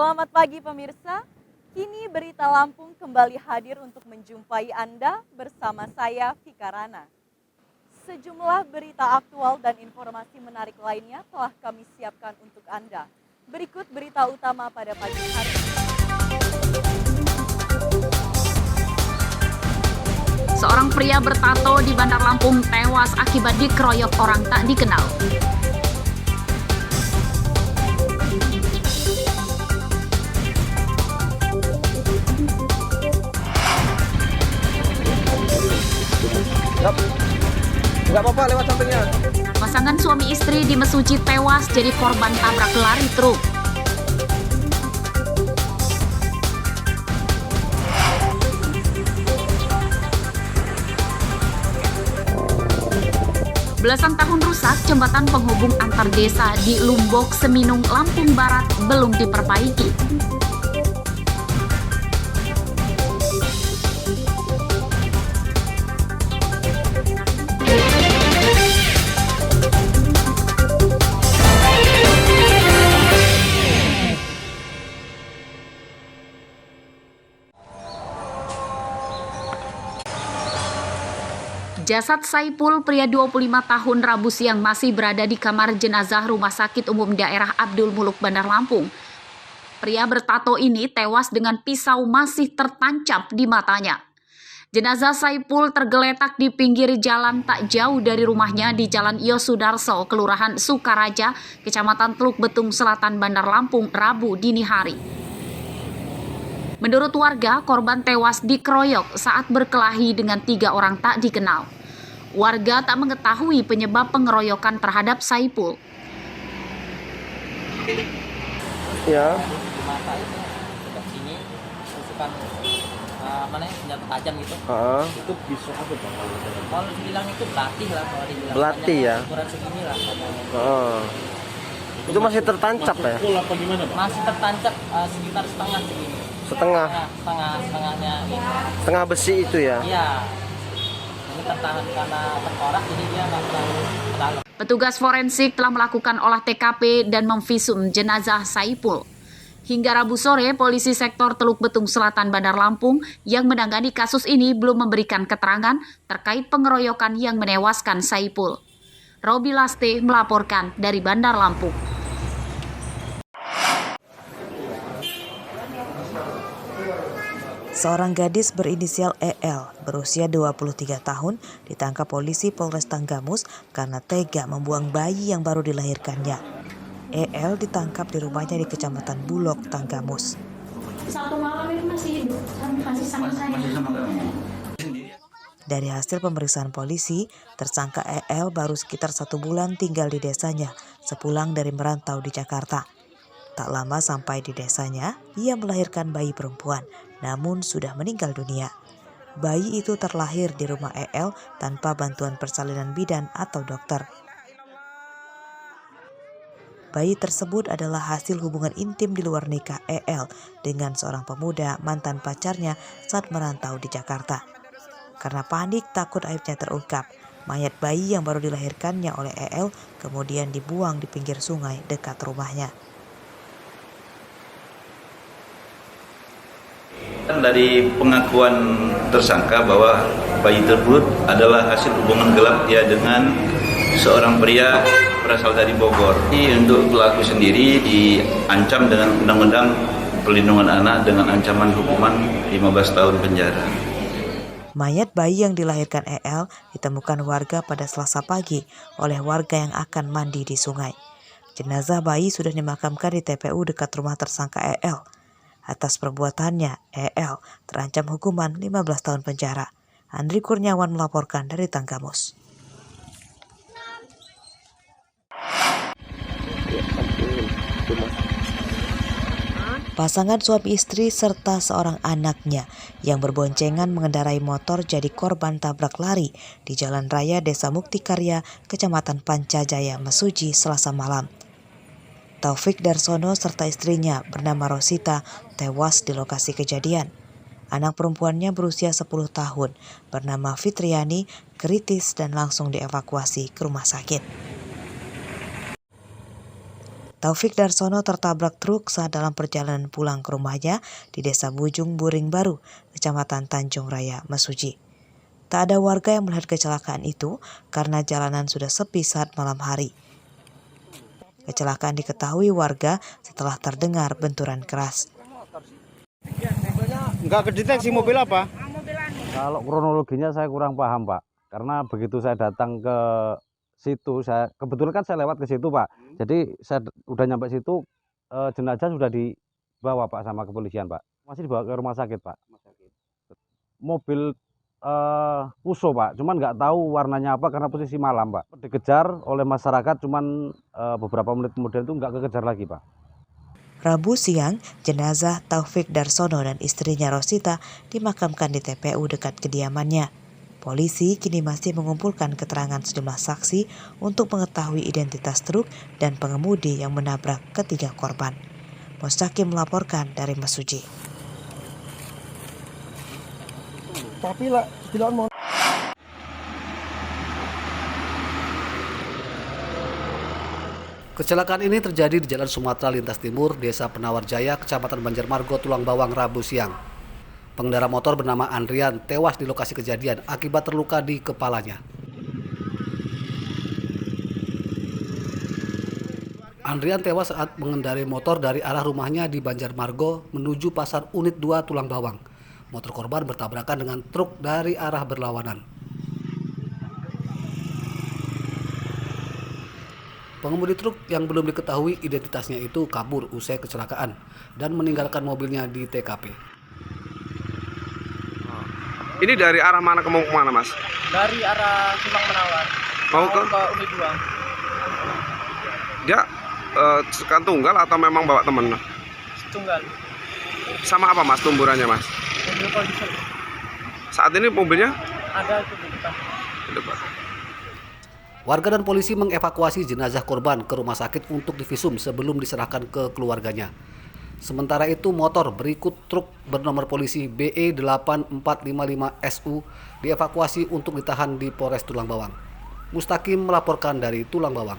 Selamat pagi pemirsa, kini Berita Lampung kembali hadir untuk menjumpai Anda bersama saya Vika Rana. Sejumlah berita aktual dan informasi menarik lainnya telah kami siapkan untuk Anda. Berikut berita utama pada pagi hari ini. Seorang pria bertato di Bandar Lampung tewas akibat dikeroyok orang tak dikenal. Enggak apa-apa, lewat sampingnya. Pasangan suami istri di Mesuji tewas jadi korban tabrak lari truk. Belasan tahun rusak, jembatan penghubung antar desa di Lumbok, Seminung, Lampung Barat belum diperbaiki. Jasad Saipul, pria 25 tahun, Rabu siang masih berada di kamar jenazah Rumah Sakit Umum Daerah Abdul Muluk, Bandar Lampung. Pria bertato ini tewas dengan pisau masih tertancap di matanya. Jenazah Saipul tergeletak di pinggir jalan tak jauh dari rumahnya di Jalan Yosudarso, Kelurahan Sukaraja, Kecamatan Teluk Betung Selatan, Bandar Lampung, Rabu dini hari. Menurut warga, korban tewas dikeroyok saat berkelahi dengan 3 orang tak dikenal. Warga tak mengetahui penyebab pengeroyokan terhadap Saipul. Ya. Mata itu dekat sini tusukan senjata tajam gitu. Itu pisau apa bang? Kalau dibilang itu belatih lah, kalau dibilang Belatih ya? ukuran segini lah katanya. Itu masih tertancap ya? Masih tertancap sekitar setengah segini. Setengah? Setengahnya gitu. Setengah besi itu ya? Iya. Ini tertahan karena tengkorak, jadi dia nggak terlalu dalam. Petugas forensik telah melakukan olah TKP dan memvisum jenazah Saipul. Hingga Rabu sore, polisi sektor Teluk Betung Selatan Bandar Lampung yang menangani kasus ini belum memberikan keterangan terkait pengeroyokan yang menewaskan Saipul. Robi Laste melaporkan dari Bandar Lampung. Seorang gadis berinisial EL berusia 23 tahun ditangkap polisi Polres Tanggamus karena tega membuang bayi yang baru dilahirkannya. EL ditangkap di rumahnya di Kecamatan Bulog, Tanggamus. Satu malam itu masih hidup, masih sama saya. Dari hasil pemeriksaan polisi, tersangka EL baru sekitar 1 bulan tinggal di desanya sepulang dari merantau di Jakarta. Tak lama sampai di desanya, ia melahirkan bayi perempuan, namun sudah meninggal dunia. Bayi itu terlahir di rumah EL tanpa bantuan persalinan bidan atau dokter. Bayi tersebut adalah hasil hubungan intim di luar nikah EL dengan seorang pemuda mantan pacarnya saat merantau di Jakarta. Karena panik takut aibnya terungkap, mayat bayi yang baru dilahirkannya oleh EL kemudian dibuang di pinggir sungai dekat rumahnya. Dari pengakuan tersangka bahwa bayi tersebut adalah hasil hubungan gelap dia dengan seorang pria berasal dari Bogor. Untuk pelaku sendiri diancam dengan Undang-Undang Perlindungan Anak dengan ancaman hukuman 15 tahun penjara. Mayat bayi yang dilahirkan EL ditemukan warga pada Selasa pagi oleh warga yang akan mandi di sungai. Jenazah bayi sudah dimakamkan di TPU dekat rumah tersangka EL. Atas perbuatannya, EL terancam hukuman 15 tahun penjara. Andri Kurniawan melaporkan dari Tanggamus. Pasangan suami istri serta seorang anaknya yang berboncengan mengendarai motor jadi korban tabrak lari di Jalan Raya Desa Muktikarya, Kecamatan Pancajaya, Mesuji, Selasa malam. Taufik Darsono serta istrinya bernama Rosita tewas di lokasi kejadian. Anak perempuannya berusia 10 tahun bernama Fitriani kritis dan langsung dievakuasi ke rumah sakit. Taufik Darsono tertabrak truk saat dalam perjalanan pulang ke rumahnya di Desa Bujung Buring Baru, Kecamatan Tanjung Raya, Mesuji. Tak ada warga yang melihat kecelakaan itu karena jalanan sudah sepi saat malam hari. Kecelakaan diketahui warga setelah terdengar benturan keras. Nggak kedeteksi mobil apa? Kalau kronologinya saya kurang paham, Pak. Karena begitu saya datang ke situ, kebetulan kan saya lewat ke situ, Pak. Jadi saya udah nyampe situ, jenazah sudah dibawa, Pak, sama kepolisian, Pak. Masih dibawa ke rumah sakit, Pak. Mobil Puso, Pak. Cuman nggak tahu warnanya apa karena posisi malam, Pak. Dikejar oleh masyarakat, cuman beberapa menit kemudian itu nggak kekejar lagi, Pak. Rabu siang, jenazah Taufik Darsono dan istrinya Rosita dimakamkan di TPU dekat kediamannya. Polisi kini masih mengumpulkan keterangan sejumlah saksi untuk mengetahui identitas truk dan pengemudi yang menabrak ketiga korban. Mustaqim melaporkan dari Mesuji. Kecelakaan ini terjadi di Jalan Sumatera Lintas Timur, Desa Penawar Jaya, Kecamatan Banjarmargo, Tulang Bawang, Rabu siang. Pengendara motor bernama Andrian tewas di lokasi kejadian akibat terluka di kepalanya. Andrian tewas saat mengendarai motor dari arah rumahnya di Banjarmargo menuju Pasar Unit 2 Tulang Bawang. Motor korban bertabrakan dengan truk dari arah berlawanan. Pengemudi truk yang belum diketahui identitasnya itu kabur usai kecelakaan dan meninggalkan mobilnya di TKP. Ini dari arah mana ke mana, Mas? Dari arah Simpang Menawar. Mau ke Unit 2. Dia kan tunggal atau memang bawa temen? Tunggal. Sama apa, Mas, tumburannya, Mas? Mobil polisi. Saat ini mobilnya? Ada di depan. Di depan. Warga dan polisi mengevakuasi jenazah korban ke rumah sakit untuk divisum sebelum diserahkan ke keluarganya. Sementara itu motor berikut truk bernomor polisi BE 8455SU dievakuasi untuk ditahan di Polres Tulang Bawang. Mustaqim melaporkan dari Tulang Bawang.